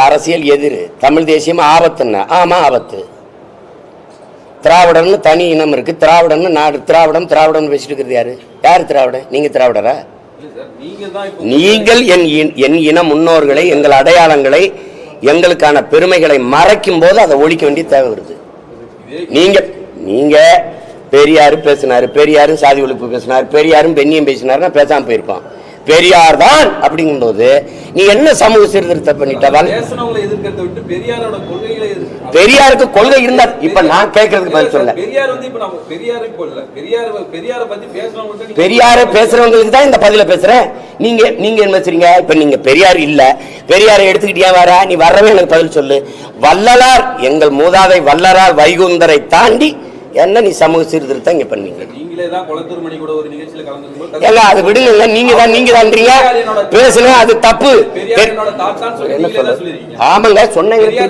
அரசியல் எதிர் தமிழ் தேசியம் ஆபத்துன்னா ஆமா ஆபத்து. திராவிடன்னு தனி இனம் இருக்கு. திராவிடன்னு நாடு திராவிடம் திராவிடம் பேசிட்டு இருக்கிறது யாரு? யார் திராவிட? நீங்க திராவிடரா? நீங்கள் என் இன முன்னோர்களை, எங்கள் அடையாளங்களை, எங்களுக்கான பெருமைகளை மறைக்கும் போது அதை ஒழிக்க வேண்டிய தேவை வருது. நீங்க பெரியாரு பேசினாரு, பெரியாரும் சாதி ஒழிப்பு பேசினாரு, பெரியாரும் பெண்ணியம் பேசினாருன்னா பேசாம போயிருப்பான். பெரியார் தான் அப்படிங்கும் போது நீ என்ன சமூக சீர்திருத்தம் பண்ணிட்டால்? பெரியாருக்கு கொள்கை இருந்தா இப்ப நான் கேட்கறதுக்கு பதில் சொல்ல. பெரியார பேசுறவங்களுக்கு தான் இந்த பதில பேசுறேன். நீங்க என்ன செய்றீங்க? இப்ப நீங்க பெரியார் இல்ல, பெரியாரை எடுத்துக்கிட்டியா வர, நீ வரவே எனக்கு பதில் சொல்லு. வள்ளலார், எங்கள் மூதாதை வள்ளலார் வைகுந்தரை தாண்டி என்ன நீ சமூக சீர்திருத்தம் இங்க பண்ணீங்க? அது விடுங்க. நீங்க தான் பேசுங்க, அது தப்பு. ஆமாங்க சொன்னீங்க.